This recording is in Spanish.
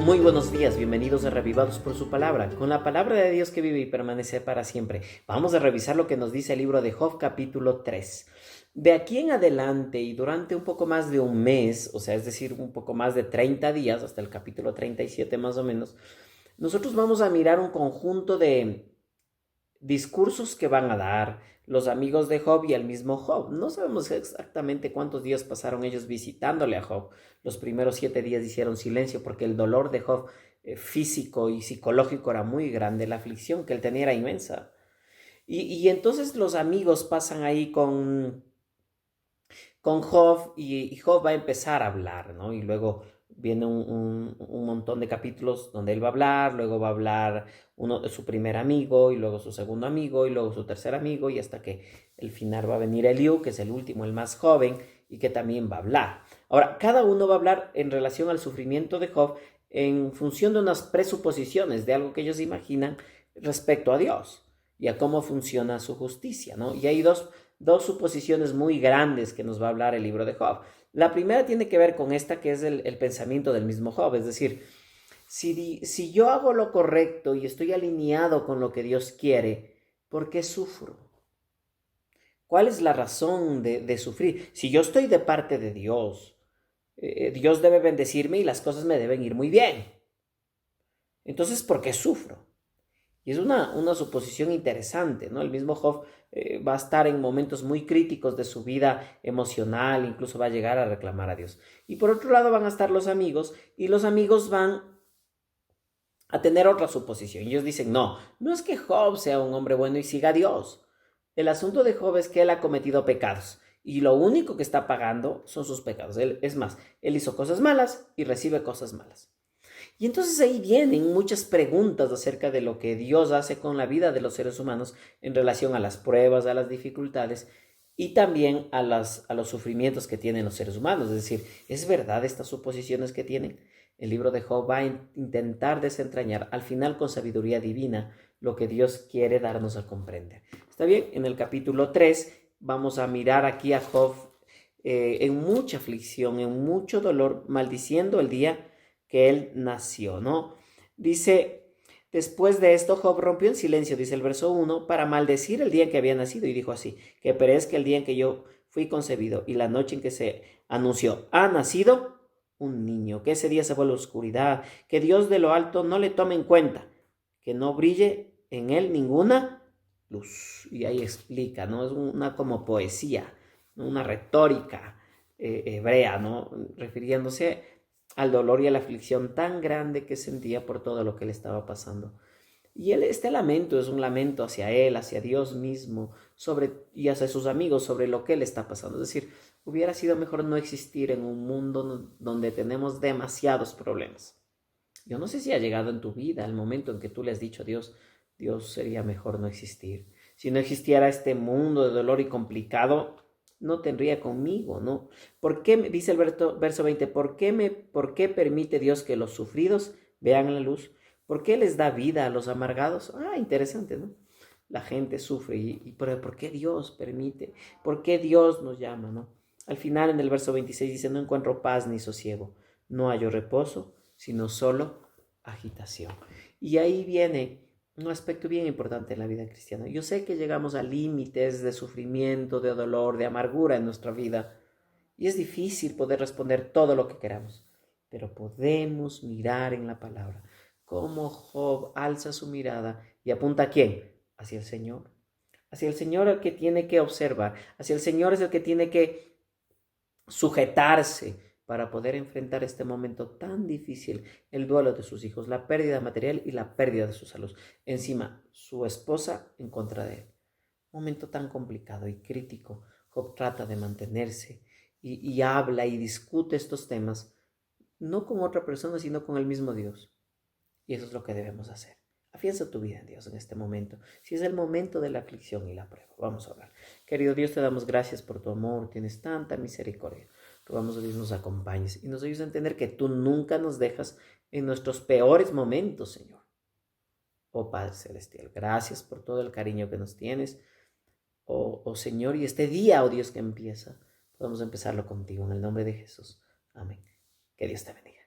Muy buenos días, bienvenidos a Revivados por su palabra, con la palabra de Dios que vive y permanece para siempre. Vamos a revisar lo que nos dice el libro de Job, capítulo 3. De aquí en adelante y durante un poco más de un mes, o sea, es decir, un poco más de 30 días, hasta el capítulo 37 más o menos, nosotros vamos a mirar un conjunto de discursos que van a dar los amigos de Job y el mismo Job. No sabemos exactamente cuántos días pasaron ellos visitándole a Job. Los primeros 7 días hicieron silencio porque el dolor de Job físico y psicológico era muy grande, la aflicción que él tenía era inmensa. Y entonces los amigos pasan ahí con Job y Job va a empezar a hablar, ¿no? Y luego viene un montón de capítulos donde él va a hablar, luego va a hablar su primer amigo y luego su segundo amigo y luego su tercer amigo y hasta que el final va a venir Eliú, que es el último, el más joven y que también va a hablar. Ahora, cada uno va a hablar en relación al sufrimiento de Job en función de unas presuposiciones, de algo que ellos imaginan respecto a Dios y a cómo funciona su justicia, ¿no? Y hay dos suposiciones muy grandes que nos va a hablar el libro de Job. La primera tiene que ver con esta, que es el pensamiento del mismo Job, es decir, si yo hago lo correcto y estoy alineado con lo que Dios quiere, ¿por qué sufro? ¿Cuál es la razón de sufrir? Si yo estoy de parte de Dios, Dios debe bendecirme y las cosas me deben ir muy bien. Entonces, ¿por qué sufro? Y es una suposición interesante, ¿no? El mismo Job va a estar en momentos muy críticos de su vida emocional, incluso va a llegar a reclamar a Dios. Y por otro lado van a estar los amigos, y los amigos van a tener otra suposición. Ellos dicen, no, no es que Job sea un hombre bueno y siga a Dios. El asunto de Job es que él ha cometido pecados, y lo único que está pagando son sus pecados. Es más, él hizo cosas malas y recibe cosas malas. Y entonces ahí vienen muchas preguntas acerca de lo que Dios hace con la vida de los seres humanos en relación a las pruebas, a las dificultades y también a los sufrimientos que tienen los seres humanos. Es decir, ¿es verdad estas suposiciones que tienen? El libro de Job va a intentar desentrañar al final con sabiduría divina lo que Dios quiere darnos a comprender. ¿Está bien? En el capítulo 3 vamos a mirar aquí a Job en mucha aflicción, en mucho dolor, maldiciendo el día que él nació, ¿no? Dice, después de esto Job rompió en silencio, dice el verso 1, para maldecir el día en que había nacido y dijo así, que perezca el día en que yo fui concebido y la noche en que se anunció, ha nacido un niño, que ese día se fue a la oscuridad, que Dios de lo alto no le tome en cuenta, que no brille en él ninguna luz. Y ahí explica, ¿no? Es una como poesía, una retórica hebrea, ¿no? Refiriéndose al dolor y a la aflicción tan grande que sentía por todo lo que le estaba pasando. Y este lamento es un lamento hacia él, hacia Dios mismo, y hacia sus amigos sobre lo que le está pasando. Es decir, hubiera sido mejor no existir en un mundo donde tenemos demasiados problemas. Yo no sé si ha llegado en tu vida el momento en que tú le has dicho a Dios, Dios, sería mejor no existir. Si no existiera este mundo de dolor y complicado, no tendría conmigo, ¿no? ¿Por qué, dice el verso 20, por qué permite Dios que los sufridos vean la luz? ¿Por qué les da vida a los amargados? Ah, interesante, ¿no? La gente sufre, pero ¿por qué Dios permite? ¿Por qué Dios nos llama, no? Al final, en el verso 26 dice, no encuentro paz ni sosiego, no hallo reposo, sino solo agitación. Y ahí viene un aspecto bien importante en la vida cristiana. Yo sé que llegamos a límites de sufrimiento, de dolor, de amargura en nuestra vida. Y es difícil poder responder todo lo que queramos. Pero podemos mirar en la palabra cómo Job alza su mirada y apunta a quién? Hacia el Señor. Hacia el Señor el que tiene que observar. Hacia el Señor es el que tiene que sujetarse para poder enfrentar este momento tan difícil, el duelo de sus hijos, la pérdida material y la pérdida de su salud. Encima, su esposa en contra de él. Un momento tan complicado y crítico. Job trata de mantenerse y habla y discute estos temas, no con otra persona, sino con el mismo Dios. Y eso es lo que debemos hacer. Afianza tu vida en Dios en este momento. Si es el momento de la aflicción y la prueba. Vamos a orar. Querido Dios, te damos gracias por tu amor. Tienes tanta misericordia. Rogamos a Dios nos acompañes y nos ayudes a entender que tú nunca nos dejas en nuestros peores momentos, Señor. Oh Padre Celestial, gracias por todo el cariño que nos tienes. Oh Señor, y este día, oh Dios, que empieza, podemos empezarlo contigo en el nombre de Jesús. Amén. Que Dios te bendiga.